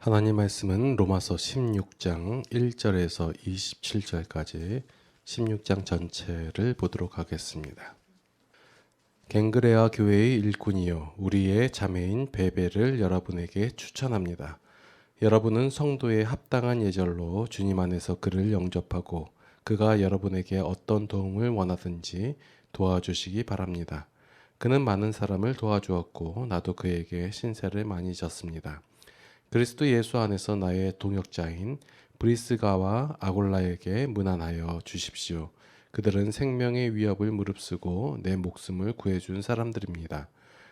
하나님 말씀은 로마서 16장 1절에서 27절까지 16장 전체를 보도록 하겠습니다. 갱그레아 교회의 일꾼이요 우리의 자매인 베베를 여러분에게 추천합니다. 여러분은 성도의 합당한 예절로 주님 안에서 그를 영접하고 그가 여러분에게 어떤 도움을 원하든지 도와주시기 바랍니다. 그는 많은 사람을 도와주었고 나도 그에게 신세를 많이 졌습니다. 그리스도 예수 안에서 나의 동역자인 브리스가와 아골라에게 문안하여 주십시오. 그들은 생명의 위협을 무릅쓰고 내 목숨을 구해준 사람들입니다.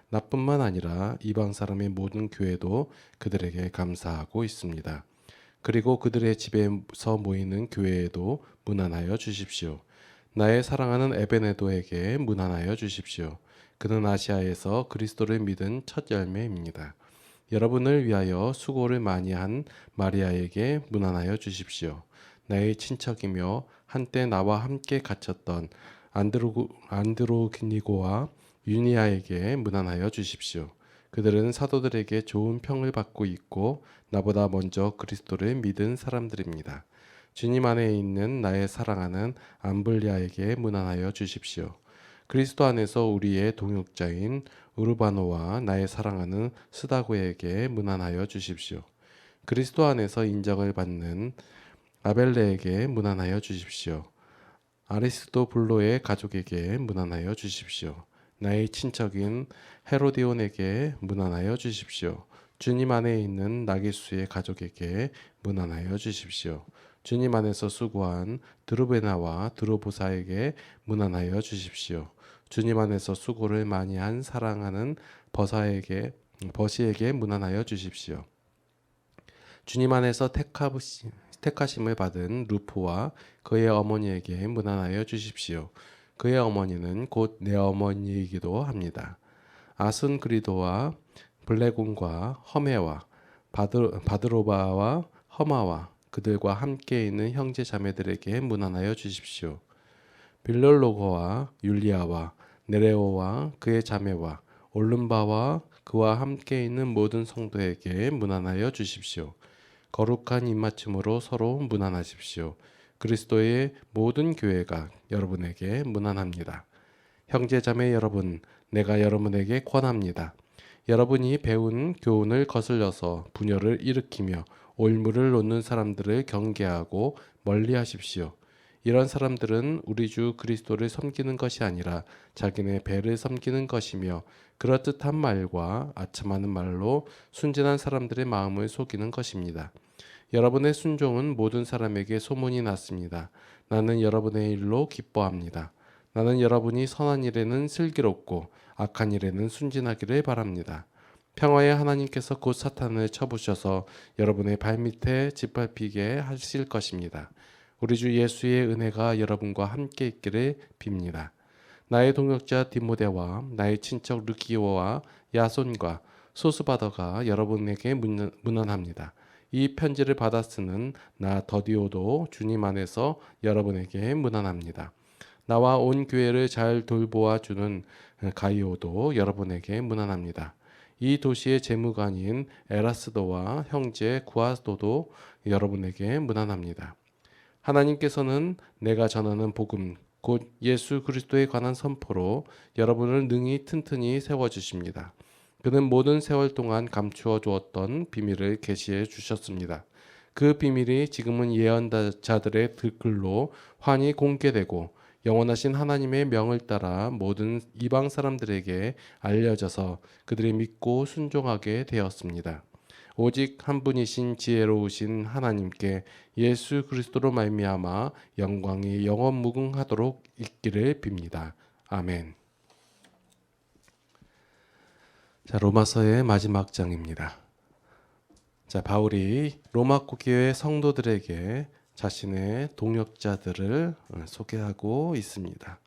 나뿐만 아니라 이방 사람의 모든 교회도 그들에게 감사하고 있습니다. 그리고 그들의 집에서 모이는 교회에도 문안하여 주십시오. 나의 사랑하는 에베네도에게 문안하여 주십시오. 그는 아시아에서 그리스도를 믿은 첫 열매입니다. 여러분을 위하여 수고를 많이 한 마리아에게 문안하여 주십시오. 나의 친척이며 한때 나와 함께 갇혔던 안드로니고와 유니아에게 문안하여 주십시오. 그들은 사도들에게 좋은 평을 받고 있고 나보다 먼저 그리스도를 믿은 사람들입니다. 주님 안에 있는 나의 사랑하는 암블리아에게 문안하여 주십시오. 그리스도 안에서 우리의 동역자인 우르바노와 나의 사랑하는 스다고에게 문안하여 주십시오. 그리스도 안에서 인정을 받는 아벨레에게 문안하여 주십시오. 아리스도블로의 가족에게 문안하여 주십시오. 나의 친척인 헤로디온에게 문안하여 주십시오. 주님 안에 있는 나기수의 가족에게 문안하여 주십시오. 주님 안에서 수고한 드루베나와 드로보사에게 문안하여 주십시오. 주님 안에서 수고를 많이 한 사랑하는 버시에게 문안하여 주십시오. 주님 안에서 택하심을 받은 루포와 그의 어머니에게 문안하여 주십시오. 그의 어머니는 곧 내 어머니이기도 합니다. 아순그리도와 블레곤과 허메와 바드로바와 허마와 그들과 함께 있는 형제 자매들에게 문안하여 주십시오. 빌롤로고와 율리아와 네레오와 그의 자매와 올름바와 그와 함께 있는 모든 성도에게 문안하여 주십시오. 거룩한 입맞춤으로 서로 문안하십시오. 그리스도의 모든 교회가 여러분에게 문안합니다. 형제자매 여러분, 내가 여러분에게 권합니다. 여러분이 배운 교훈을 거슬려서 분열을 일으키며 올무를 놓는 사람들을 경계하고 멀리하십시오. 이런 사람들은 우리 주 그리스도를 섬기는 것이 아니라 자기네 배를 섬기는 것이며 그럴듯한 말과 아첨하는 말로 순진한 사람들의 마음을 속이는 것입니다. 여러분의 순종은 모든 사람에게 소문이 났습니다. 나는 여러분의 일로 기뻐합니다. 나는 여러분이 선한 일에는 슬기롭고 악한 일에는 순진하기를 바랍니다. 평화의 하나님께서 곧 사탄을 쳐부셔서 여러분의 발밑에 짓밟히게 하실 것입니다. 우리 주 예수의 은혜가 여러분과 함께 있기를 빕니다. 나의 동역자 디모데와 나의 친척 루키오와 야손과 소스바더가 여러분에게 문안합니다. 이 편지를 받아 쓰는 나 더디오도 주님 안에서 여러분에게 문안합니다. 나와 온 교회를 잘 돌보아 주는 가이오도 여러분에게 문안합니다. 이 도시의 재무관인 에라스도와 형제 구아도도 여러분에게 문안합니다. 하나님께서는 내가 전하는 복음 곧 예수 그리스도에 관한 선포로 여러분을 능히 튼튼히 세워주십니다. 그는 모든 세월 동안 감추어 주었던 비밀을 계시해 주셨습니다. 그 비밀이 지금은 예언자들의 글로 환히 공개되고 영원하신 하나님의 명을 따라 모든 이방 사람들에게 알려져서 그들이 믿고 순종하게 되었습니다. 오직 한 분이신 지혜로우신 하나님께 예수 그리스도로 말미암아 영광이 영원 무궁하도록 있기를 빕니다. 아멘. 자, 로마서의 마지막 장입니다. 자, 바울이 로마 교회 성도들에게 자신의 동역자들을 소개하고 있습니다.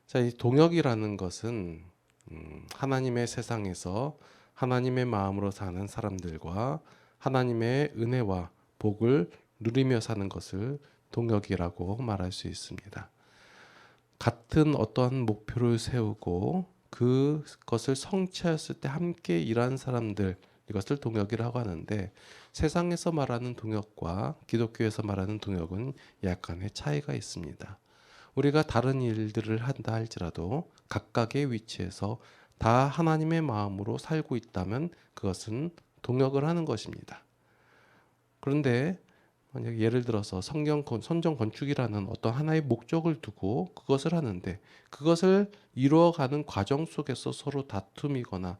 자, 이 동역이라는 것은 하나님의 세상에서 하나님의 마음으로 사는 사람들과 하나님의 은혜와 복을 누리며 사는 것을 동역이라고 말할 수 있습니다. 같은 어떠한 목표를 세우고 그것을 성취했을 때 함께 일하는 사람들을 이것을 동역이라고 하는데 세상에서 말하는 동역과 기독교에서 말하는 동역은 약간의 차이가 있습니다. 우리가 다른 일들을 한다 할지라도 각각의 위치에서 다 하나님의 마음으로 살고 있다면 그것은 동역을 하는 것입니다. 그런데 만약 예를 들어서 선정 건축이라는 어떤 하나의 목적을 두고 그것을 하는데 그것을 이루어가는 과정 속에서 서로 다툼이거나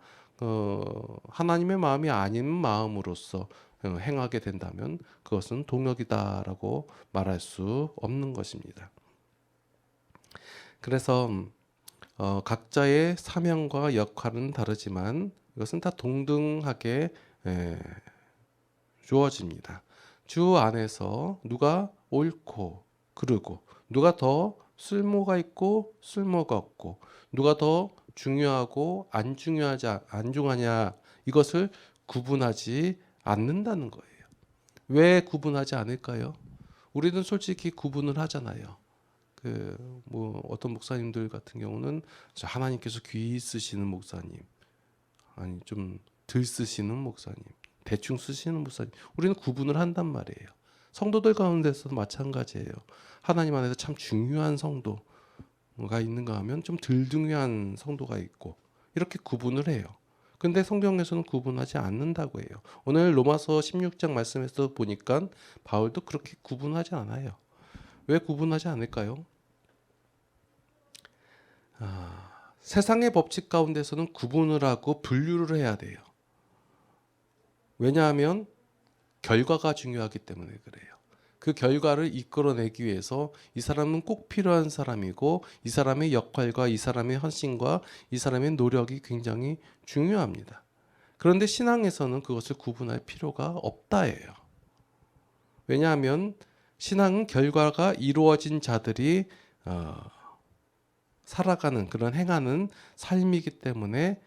하나님의 마음이 아닌 마음으로서 행하게 된다면 그것은 동역이다라고 말할 수 없는 것입니다. 그래서 각자의 사명과 역할은 다르지만 이것은 다 동등하게 주어집니다. 주 안에서 누가 옳고 그르고 누가 더 쓸모가 있고 쓸모가 없고 누가 더 중요하고 안 중요하냐 이것을 구분하지 않는다는 거예요. 왜 구분하지 않을까요? 우리는 솔직히 구분을 하잖아요. 뭐 어떤 목사님들 같은 경우는 하나님께서 귀 쓰시는 목사님, 아니 좀 덜 쓰시는 목사님, 대충 쓰시는 목사님, 우리는 구분을 한단 말이에요. 성도들 가운데서도 마찬가지예요. 하나님 안에서 참 중요한 성도가 있는가 하면 좀 덜 중요한 성도가 있고 이렇게 구분을 해요. 근데 성경에서는 구분하지 않는다고 해요. 오늘 로마서 16장 말씀에서 보니까 바울도 그렇게 구분하지 않아요. 왜 구분하지 않을까요? 세상의 법칙 가운데서는 구분을 하고 분류를 해야 돼요. 왜냐하면 결과가 중요하기 때문에 그래요. 그 결과를 이끌어내기 위해서 이 사람은 꼭 필요한 사람이고 이 사람의 역할과 이 사람의 헌신과 이 사람의 노력이 굉장히 중요합니다. 그런데 신앙에서는 그것을 구분할 필요가 없다예요. 왜냐하면 신앙은 결과가 이루어진 자들이 살아가는 그런 행하는 삶이기 때문에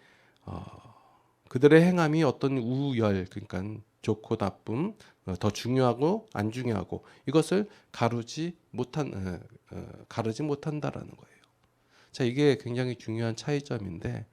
그들의 행함이 어떤 우열, 그러니까 좋고 나쁨, 더 중요하고 안 중요하고 이것을 가르지 못한다라는 거예요. 자, 이게 굉장히 중요한 차이점인데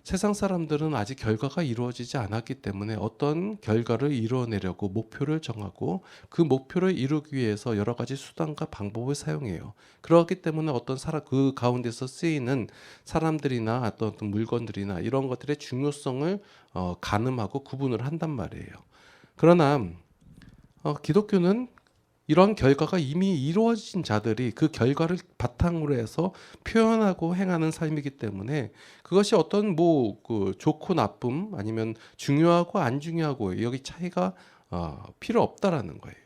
세상 사람들은 아직 결과가 이루어지지 않았기 때문에 어떤 결과를 이루어내려고 목표를 정하고 그 목표를 이루기 위해서 여러 가지 수단과 방법을 사용해요. 그렇기 때문에 어떤 그 가운데서 쓰이는 사람들이나 어떤 물건들이나 이런 것들의 중요성을 가늠하고 구분을 한단 말이에요. 그러나 기독교는 이런 결과가 이미 이루어진 자들이 그 결과를 바탕으로 해서 표현하고 행하는 삶이기 때문에 그것이 어떤 그 좋고 나쁨 아니면 중요하고 안 중요하고 여기 차이가 필요 없다라는 거예요.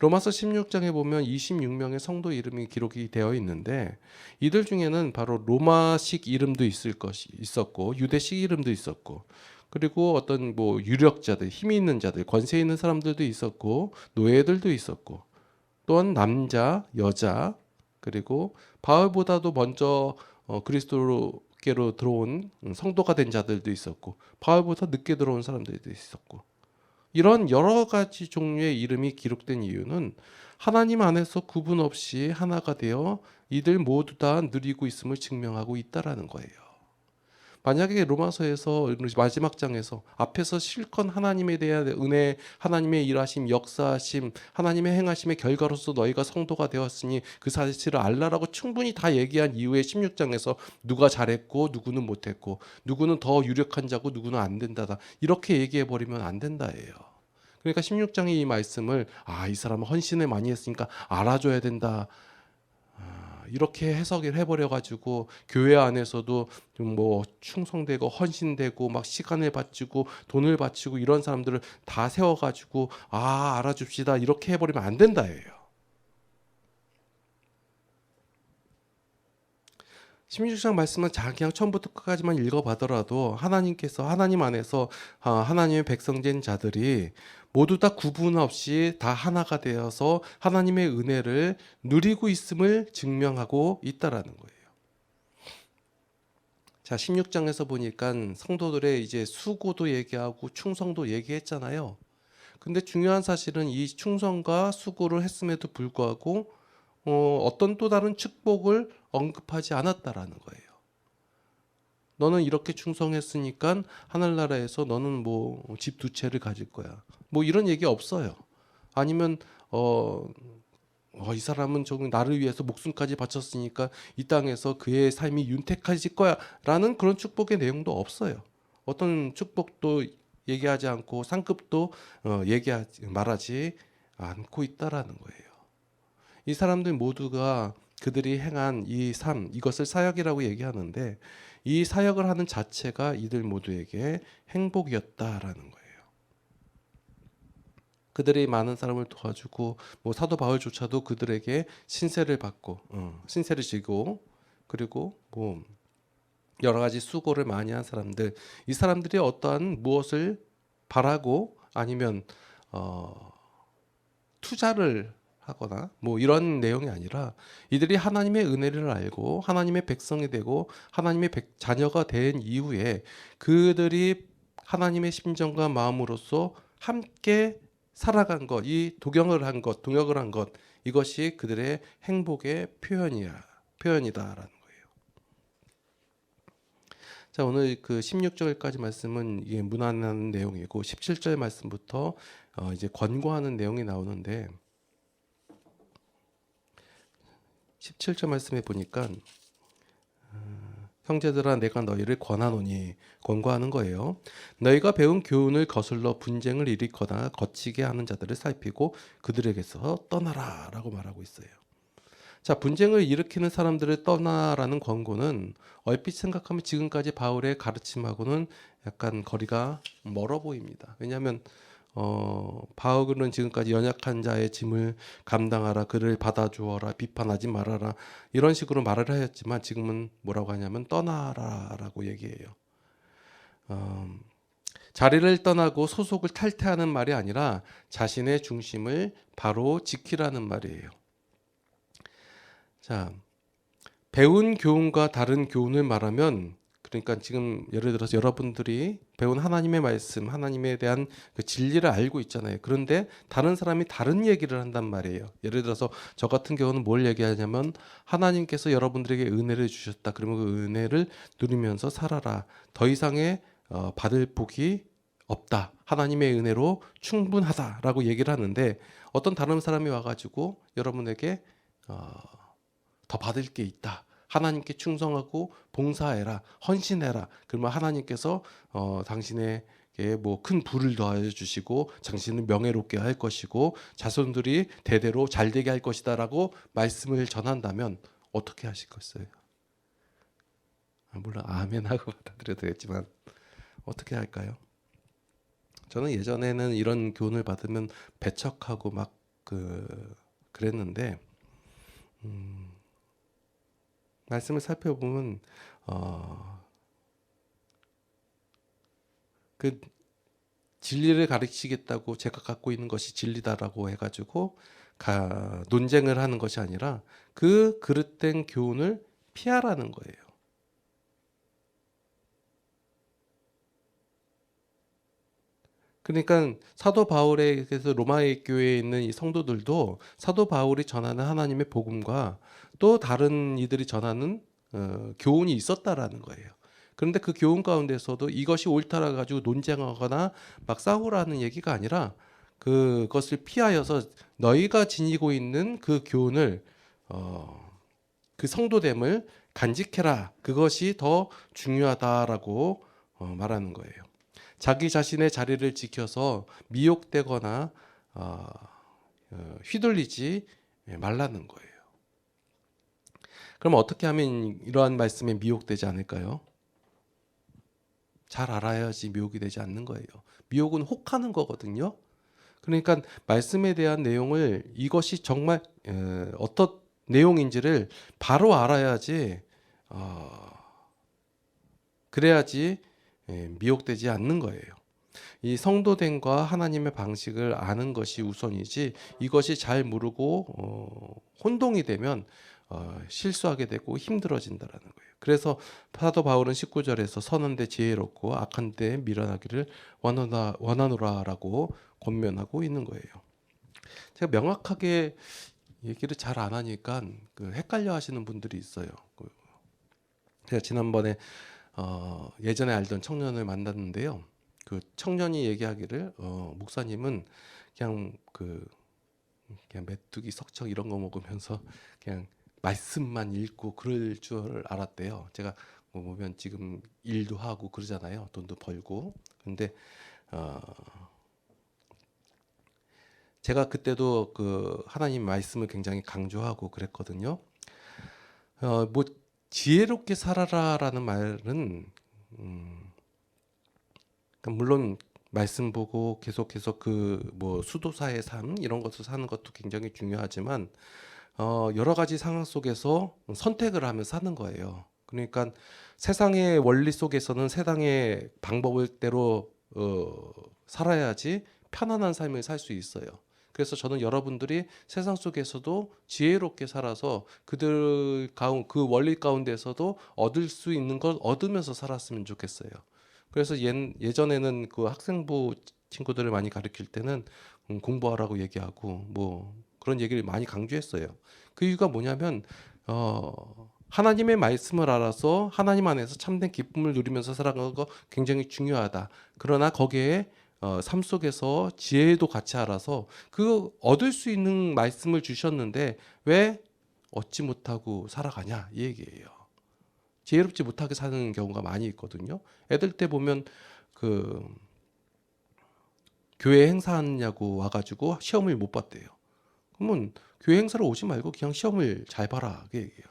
로마서 16장에 보면 26명의 성도 이름이 기록이 되어 있는데 이들 중에는 바로 로마식 이름도 있었고 유대식 이름도 있었고 그리고 어떤 뭐 유력자들, 힘이 있는 자들, 권세 있는 사람들도 있었고 노예들도 있었고 또한 남자, 여자 그리고 바울보다도 먼저 그리스도께로 들어온 성도가 된 자들도 있었고 바울보다 늦게 들어온 사람들도 있었고 이런 여러 가지 종류의 이름이 기록된 이유는 하나님 안에서 구분 없이 하나가 되어 이들 모두 다 누리고 있음을 증명하고 있다라는 거예요. 만약에 로마서에서 마지막 장에서 앞에서 실컷 하나님에 대한 은혜, 하나님의 일하심, 역사하심, 하나님의 행하심의 결과로서 너희가 성도가 되었으니 그 사실을 알라라고 충분히 다 얘기한 이후에 16장에서 누가 잘했고 누구는 못했고 누구는 더 유력한 자고 누구는 안 된다다 이렇게 얘기해버리면 안 된다예요. 그러니까 16장의 이 말씀을 이 사람은 헌신을 많이 했으니까 알아줘야 된다. 이렇게 해석을 해버려가지고 교회 안에서도 좀 뭐 충성되고 헌신되고 막 시간을 바치고 돈을 바치고 이런 사람들을 다 세워가지고 알아줍시다 이렇게 해버리면 안 된다예요. 16장 말씀은 그냥 처음부터 끝까지만 읽어봐더라도 하나님께서 하나님 안에서 하나님의 백성된 자들이 모두 다 구분 없이 다 하나가 되어서 하나님의 은혜를 누리고 있음을 증명하고 있다라는 거예요. 자, 16장에서 보니까 성도들의 이제 수고도 얘기하고 충성도 얘기했잖아요. 근데 중요한 사실은 이 충성과 수고를 했음에도 불구하고 어떤 또 다른 축복을 언급하지 않았다라는 거예요. 너는 이렇게 충성했으니까 하늘나라에서 너는 뭐 집 두 채를 가질 거야. 뭐 이런 얘기 없어요. 아니면 이 사람은 조금 나를 위해서 목숨까지 바쳤으니까 이 땅에서 그의 삶이 윤택해질 거야라는 그런 축복의 내용도 없어요. 어떤 축복도 얘기하지 않고 상급도 말하지 않고 있다라는 거예요. 이 사람들 모두가 그들이 행한 이 삶, 이것을 사역이라고 얘기하는데 이 사역을 하는 자체가 이들 모두에게 행복이었다라는 거예요. 그들이 많은 사람을 도와주고 뭐 사도 바울조차도 그들에게 신세를 받고 신세를 지고 그리고 뭐 여러 가지 수고를 많이 한 사람들, 이 사람들이 어떠한 무엇을 바라고 아니면 투자를 하거나 뭐 이런 내용이 아니라 이들이 하나님의 은혜를 알고 하나님의 백성이 되고 하나님의 자녀가 된 이후에 그들이 하나님의 심정과 마음으로서 함께 살아간 것, 이 동역을 한 것, 이것이 그들의 행복의 표현이다라는 거예요. 자, 오늘 그 16절까지 말씀은 이게 문안하는 내용이고 17절 말씀부터 이제 권고하는 내용이 나오는데 17절 말씀에 보니까 형제들아 내가 너희를 권하노니 거예요. 너희가 배운 교훈을 거슬러 분쟁을 일으키거나 거치게 하는 자들을 살피고 그들에게서 떠나라 라고 말하고 있어요. 자, 분쟁을 일으키는 사람들을 떠나라는 권고는 얼핏 생각하면 지금까지 바울의 가르침하고는 약간 거리가 멀어 보입니다. 왜냐하면 바울은 지금까지 연약한 자의 짐을 감당하라, 그를 받아주어라, 비판하지 말아라 이런 식으로 말을 하였지만 지금은 뭐라고 하냐면 떠나라라고 얘기해요. 자리를 떠나고 소속을 탈퇴하는 말이 아니라 자신의 중심을 바로 지키라는 말이에요. 자, 배운 교훈과 다른 교훈을 말하면 그러니까 지금 예를 들어서 여러분들이 배운 하나님의 말씀, 하나님에 대한 그 진리를 알고 있잖아요. 그런데 다른 사람이 다른 얘기를 한단 말이에요. 예를 들어서 저 같은 경우는 뭘 얘기하냐면 하나님께서 여러분들에게 은혜를 주셨다. 그러면 그 은혜를 누리면서 살아라. 더 이상의 받을 복이 없다. 하나님의 은혜로 충분하다라고 얘기를 하는데 어떤 다른 사람이 와가지고 여러분에게 더 받을 게 있다. 하나님께 충성하고 봉사해라, 헌신해라. 그러면 하나님께서 당신에게 뭐 큰 부를 더하여 주시고 당신을 명예롭게 할 것이고 자손들이 대대로 잘 되게 할 것이다라고 말씀을 전한다면 어떻게 하시겠어요? 물론 아멘하고 받아들여도 되겠지만 어떻게 할까요? 저는 예전에는 이런 교훈을 받으면 배척하고 막 그랬는데 말씀을 살펴보면 그 진리를 가르치겠다고 제가 갖고 있는 것이 진리다라고 해가지고 논쟁을 하는 것이 아니라 그 그릇된 교훈을 피하라는 거예요. 그러니까 사도 바울에게서 로마의 교회에 있는 이 성도들도 사도 바울이 전하는 하나님의 복음과 또 다른 이들이 전하는 교훈이 있었다라는 거예요. 그런데 그 교훈 가운데서도 이것이 옳다라 가지고 논쟁하거나 막 싸우라는 얘기가 아니라 그것을 피하여서 너희가 지니고 있는 그 교훈을 그 성도됨을 간직해라. 그것이 더 중요하다라고 말하는 거예요. 자기 자신의 자리를 지켜서 미혹되거나 휘둘리지 말라는 거예요. 그럼 어떻게 하면 이러한 말씀에 미혹되지 않을까요? 잘 알아야지 미혹이 되지 않는 거예요. 미혹은 혹하는 거거든요. 그러니까 말씀에 대한 내용을 이것이 정말 어떤 내용인지를 바로 알아야지 그래야지 미혹되지 않는 거예요. 이 성도됨과 하나님의 방식을 아는 것이 우선이지 이것이 잘 모르고 혼동이 되면 실수하게 되고 힘들어진다라는 거예요. 그래서 사도 바울은 19절에서 선한데 지혜롭고 악한데 미련하기를 원하노라라고 권면하고 있는 거예요. 제가 명확하게 얘기를 잘 안 하니까 헷갈려 하시는 분들이 있어요. 제가 지난번에 예전에 알던 청년을 만났는데요. 그 청년이 얘기하기를 목사님은 그냥 그냥 메뚜기 석청 이런 거 먹으면서 그냥 말씀만 읽고 그럴 줄 알았대요. 제가 뭐 보면 지금 일도 하고 그러잖아요. 돈도 벌고. 근데 어, 제가 그때도 그 하나님 말씀을 굉장히 강조하고 그랬거든요. 뭐 지혜롭게 살아라라는 말은 그러니까 물론 말씀 보고 계속해서 그 뭐 수도사의 삶 이런 것을 사는 것도 굉장히 중요하지만 여러 가지 상황 속에서 선택을 하며 사는 거예요. 그러니까 세상의 원리 속에서는 세상의 방법대로 살아야지 편안한 삶을 살 수 있어요. 그래서 저는 여러분들이 세상 속에서도 지혜롭게 살아서 그들 가운 그 원리 가운데서도 얻을 수 있는 걸 얻으면서 살았으면 좋겠어요. 그래서 예전에는 그 학생부 친구들을 많이 가르칠 때는 공부하라고 얘기하고 뭐 그런 얘기를 많이 강조했어요. 그 이유가 뭐냐면 하나님의 말씀을 알아서 하나님 안에서 참된 기쁨을 누리면서 살아가는 거 굉장히 중요하다. 그러나 거기에 삶 속에서 지혜도 같이 알아서 그 얻을 수 있는 말씀을 주셨는데 왜 얻지 못하고 살아가냐 이 얘기예요. 지혜롭지 못하게 사는 경우가 많이 있거든요. 애들 때 보면 그 교회 행사하느냐고 와가지고 시험을 못 봤대요. 그러면 교회 행사를 오지 말고 그냥 시험을 잘 봐라 그 얘기예요.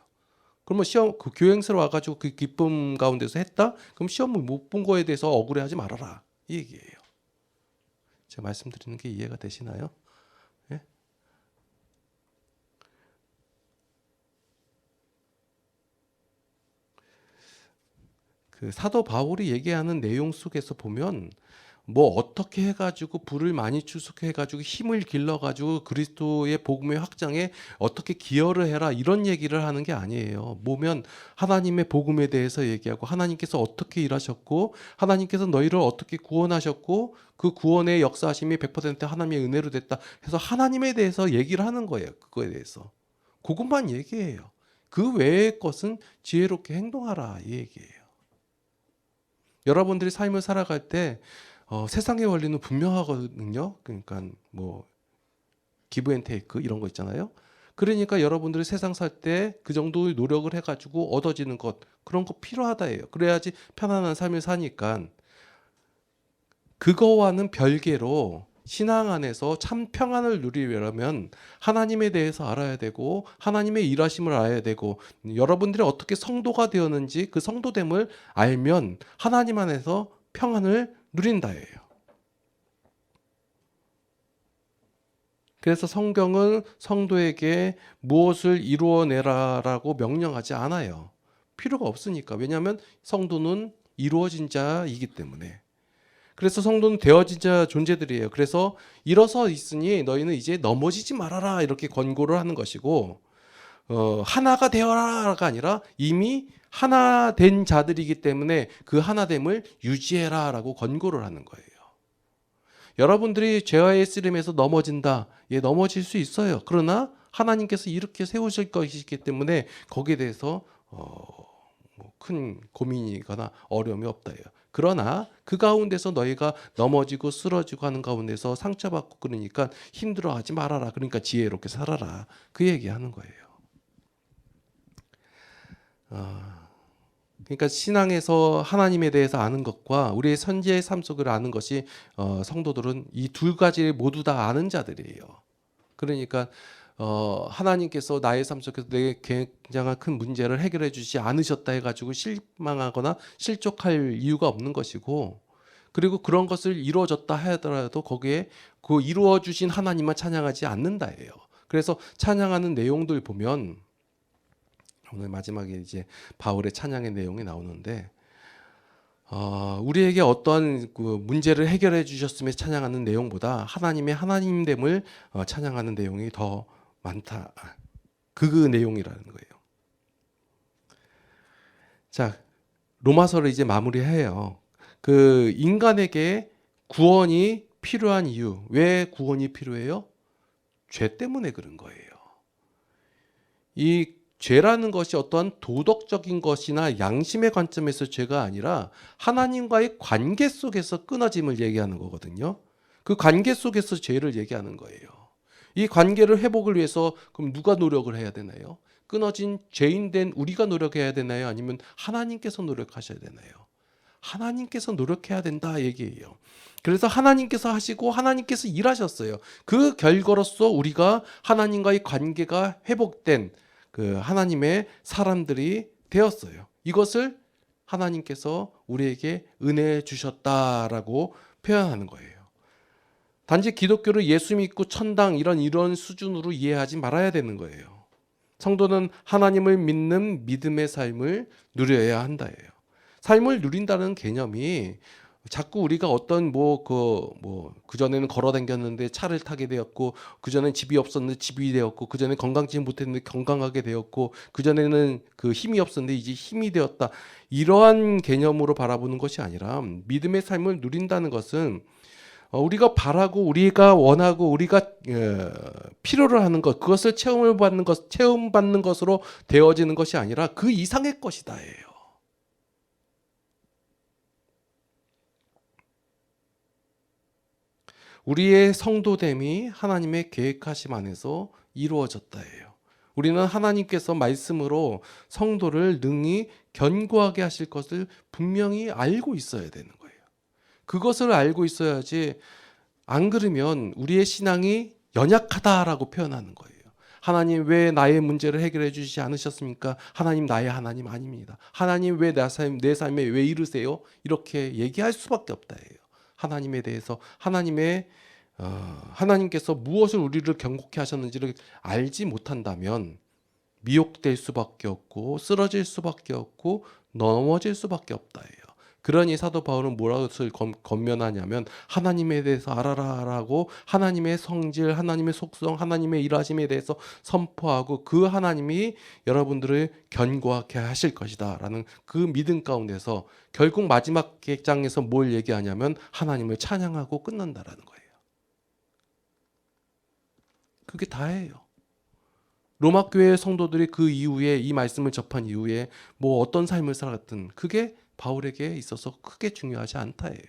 그러면 시험 그 교회 행사를 와가지고 그 기쁨 가운데서 했다? 그럼 시험을 못 본 거에 대해서 억울해하지 말아라 이 얘기예요. 제가 말씀드리는 게 이해가 되시나요? 예? 그 사도 바울이 얘기하는 내용 속에서 보면 뭐 어떻게 해가지고 불을 많이 추수해가지고 힘을 길러가지고 그리스도의 복음의 확장에 어떻게 기여를 해라 이런 얘기를 하는 게 아니에요. 보면 하나님의 복음에 대해서 얘기하고 하나님께서 어떻게 일하셨고 하나님께서 너희를 어떻게 구원하셨고 그 구원의 역사하심이 100% 하나님의 은혜로 됐다 해서 하나님에 대해서 얘기를 하는 거예요. 그거에 대해서. 그것만 얘기해요. 그 외의 것은 지혜롭게 행동하라 이 얘기예요. 여러분들이 삶을 살아갈 때 세상의 원리는 분명하거든요. 그러니까 뭐 기브 앤 테이크 이런 거 있잖아요. 그러니까 여러분들이 세상 살 때 그 정도의 노력을 해가지고 얻어지는 것 그런 거 필요하다예요. 그래야지 편안한 삶을 사니까 그거와는 별개로 신앙 안에서 참 평안을 누리려면 하나님에 대해서 알아야 되고 하나님의 일하심을 알아야 되고 여러분들이 어떻게 성도가 되었는지 그 성도됨을 알면 하나님 안에서 평안을 누린다예요. 그래서 성경은 성도에게 무엇을 이루어내라라고 명령하지 않아요. 필요가 없으니까. 왜냐하면 성도는 이루어진 자이기 때문에. 그래서 성도는 되어진 자 존재들이에요. 그래서 일어서 있으니 너희는 이제 넘어지지 말아라 이렇게 권고를 하는 것이고 하나가 되어라가 아니라 이미 하나 된 자들이기 때문에 그 하나됨을 유지해라라고 권고를 하는 거예요. 여러분들이 죄와의 쓰림에서 넘어진다. 예, 넘어질 수 있어요. 그러나 하나님께서 이렇게 세우실 것이기 때문에 거기에 대해서 큰 고민이거나 어려움이 없다예요. 그러나 그 가운데서 너희가 넘어지고 쓰러지고 하는 가운데서 상처받고 그러니까 힘들어하지 말아라. 그러니까 지혜롭게 살아라. 그 얘기하는 거예요. 그러니까 신앙에서 하나님에 대해서 아는 것과 우리의 선지의 삶 속을 아는 것이 성도들은 이 두 가지를 모두 다 아는 자들이에요. 그러니까 하나님께서 나의 삶 속에서 내게 굉장한 큰 문제를 해결해 주지 않으셨다 해가지고 실망하거나 실족할 이유가 없는 것이고 그리고 그런 것을 이루어졌다 하더라도 거기에 그 이루어 주신 하나님만 찬양하지 않는다예요. 그래서 찬양하는 내용들 보면 오늘 마지막에 이제 바울의 찬양의 내용이 나오는데 우리에게 어떠한 그 문제를 해결해 주셨음에 찬양하는 내용보다 하나님의 하나님됨을 찬양하는 내용이 더 많다. 그 내용이라는 거예요. 자, 로마서를 이제 마무리해요. 그 인간에게 구원이 필요한 이유. 왜 구원이 필요해요? 죄 때문에 그런 거예요. 이 죄라는 것이 어떠한 도덕적인 것이나 양심의 관점에서 죄가 아니라 하나님과의 관계 속에서 끊어짐을 얘기하는 거거든요. 그 관계 속에서 죄를 얘기하는 거예요. 이 관계를 회복을 위해서 그럼 누가 노력을 해야 되나요? 끊어진 죄인 된 우리가 노력해야 되나요? 아니면 하나님께서 노력하셔야 되나요? 하나님께서 노력해야 된다 얘기예요. 그래서 하나님께서 하시고 하나님께서 일하셨어요. 그 결과로서 우리가 하나님과의 관계가 회복된 그 하나님의 사람들이 되었어요. 이것을 하나님께서 우리에게 은혜 주셨다라고 표현하는 거예요. 단지 기독교를 예수 믿고 천당 이런 수준으로 이해하지 말아야 되는 거예요. 성도는 하나님을 믿는 믿음의 삶을 누려야 한다예요. 삶을 누린다는 개념이 자꾸 우리가 어떤 그전에는 걸어 다녔는데 차를 타게 되었고, 그전엔 집이 없었는데 집이 되었고, 그전에 건강지 못했는데 건강하게 되었고, 그전에는 그 힘이 없었는데 이제 힘이 되었다. 이러한 개념으로 바라보는 것이 아니라 믿음의 삶을 누린다는 것은 우리가 바라고 우리가 원하고 우리가 필요로 하는 것, 그것을 체험받는 것으로 되어지는 것이 아니라 그 이상의 것이다예요. 우리의 성도됨이 하나님의 계획하심 안에서 이루어졌다예요. 우리는 하나님께서 말씀으로 성도를 능히 견고하게 하실 것을 분명히 알고 있어야 되는 거예요. 그것을 알고 있어야지, 안 그러면 우리의 신앙이 연약하다라고 표현하는 거예요. 하나님 왜 나의 문제를 해결해 주시지 않으셨습니까? 하나님 나의 하나님 아닙니다. 하나님 왜 내 삶에 왜 이러세요? 이렇게 얘기할 수밖에 없다예요. 하나님에 대해서 하나님께서 무엇을 우리를 경고케 하셨는지를 알지 못한다면 미혹될 수밖에 없고 쓰러질 수밖에 없고 넘어질 수밖에 없다예요. 그러니 사도 바울은 무엇을 권면하냐면 하나님에 대해서 알아라라고 하나님의 성질, 하나님의 속성, 하나님의 일하심에 대해서 선포하고 그 하나님이 여러분들을 견고하게 하실 것이다 라는 그 믿음 가운데서 결국 마지막 장에서 뭘 얘기하냐면 하나님을 찬양하고 끝난다라는 거예요. 그게 다예요. 로마 교회 성도들이 그 이후에 이 말씀을 접한 이후에 어떤 삶을 살았든 그게 바울에게 있어서 크게 중요하지 않다예요.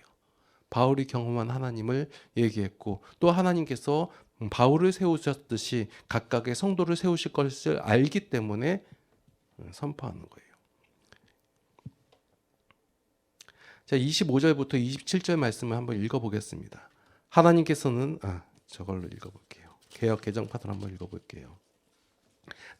바울이 경험한 하나님을 얘기했고 또 하나님께서 바울을 세우셨듯이 각각의 성도를 세우실 것을 알기 때문에 선포하는 거예요. 자, 25절부터 27절 말씀을 한번 읽어보겠습니다. 하나님께서는 저걸로 읽어볼게요. 개역 개정판을 한번 읽어볼게요.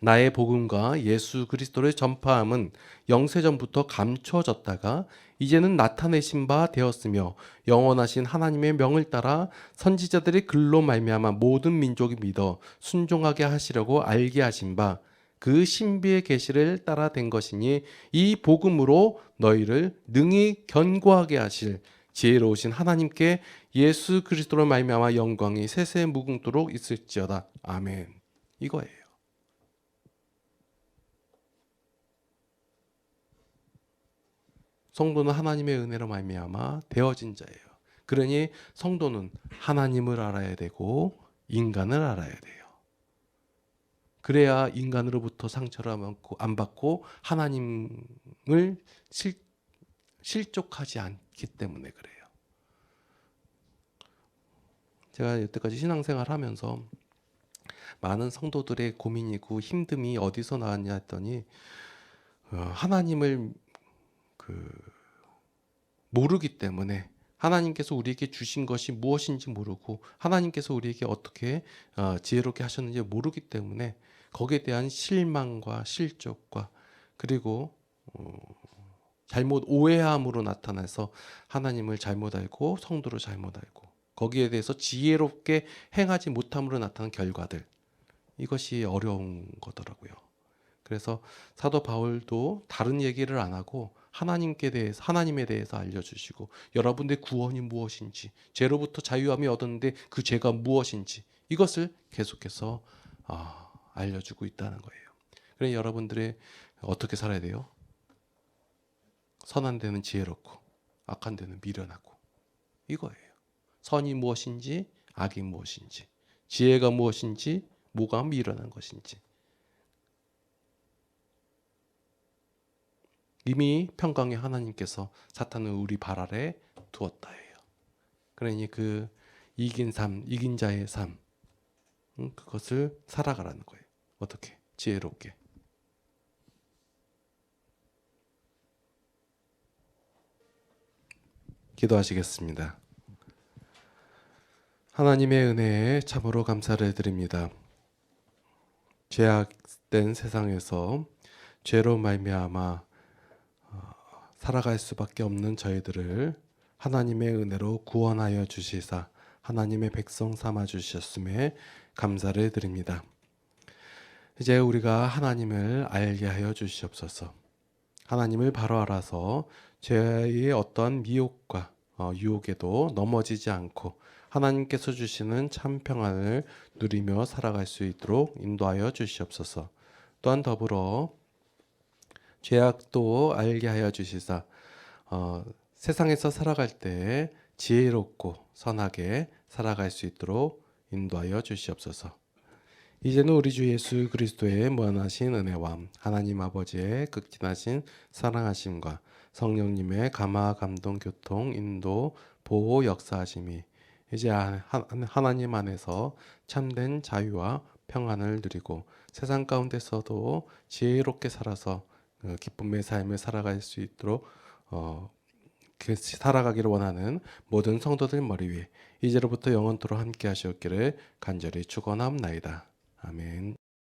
나의 복음과 예수 그리스도를 전파함은 영세전부터 감춰졌다가 이제는 나타내신 바 되었으며 영원하신 하나님의 명을 따라 선지자들의 글로 말미암아 모든 민족이 믿어 순종하게 하시려고 알게 하신 바 그 신비의 계시를 따라 된 것이니 이 복음으로 너희를 능히 견고하게 하실 지혜로우신 하나님께 예수 그리스도로 말미암아 영광이 세세 무궁토록 있을지어다. 아멘. 이거예요. 성도는 하나님의 은혜로 말미암아 되어진 자예요. 그러니 성도는 하나님을 알아야 되고 인간을 알아야 돼요. 그래야 인간으로부터 상처를 안 받고 하나님을 실족하지 않기 때문에 그래요. 제가 여태까지 신앙생활 하면서 많은 성도들의 고민이고 힘듦이 어디서 나왔냐 했더니 하나님을 모르기 때문에, 하나님께서 우리에게 주신 것이 무엇인지 모르고 하나님께서 우리에게 어떻게 지혜롭게 하셨는지 모르기 때문에 거기에 대한 실망과 실족과 그리고 잘못 오해함으로 나타나서 하나님을 잘못 알고 성도를 잘못 알고 거기에 대해서 지혜롭게 행하지 못함으로 나타난 결과들, 이것이 어려운 거더라고요. 그래서 사도 바울도 다른 얘기를 안 하고 하나님에 대해서 알려주시고 여러분들의 구원이 무엇인지, 죄로부터 자유함이 얻었는데 그 죄가 무엇인지 이것을 계속해서 알려주고 있다는 거예요. 그래서 여러분들의 어떻게 살아야 돼요? 선한 데는 지혜롭고 악한 데는 미련하고, 이거예요. 선이 무엇인지 악이 무엇인지, 지혜가 무엇인지 뭐가 미련한 것인지. 이미 평강의 하나님께서 사탄을 우리 발 아래 두었다예요. 그러니 그 이긴 삶, 이긴 자의 삶, 그것을 살아가라는 거예요. 어떻게? 지혜롭게. 기도하시겠습니다. 하나님의 은혜에 참으로 감사를 드립니다. 죄악된 세상에서 죄로 말미암아 살아갈 수밖에 없는 저희들을 하나님의 은혜로 구원하여 주시사 하나님의 백성 삼아 주셨음에 감사를 드립니다. 이제 우리가 하나님을 알게 하여 주시옵소서. 하나님을 바로 알아서 죄의 어떤 미혹과 유혹에도 넘어지지 않고 하나님께서 주시는 참 평안을 누리며 살아갈 수 있도록 인도하여 주시옵소서. 또한 더불어 죄악도 알게 하여 주시사 세상에서 살아갈 때 지혜롭고 선하게 살아갈 수 있도록 인도하여 주시옵소서. 이제는 우리 주 예수 그리스도의 무한하신 은혜와 하나님 아버지의 극진하신 사랑하심과 성령님의 감화 감동 교통 인도 보호 역사하심이 이제 하나님 안에서 참된 자유와 평안을 누리고 세상 가운데서도 지혜롭게 살아서 기쁨의 삶을 살아갈 수 있도록 살아가기를 원하는 모든 성도들 머리 위에 이제로부터 영원토록 함께 하시옵기를 간절히 축원하옵나이다. 아멘.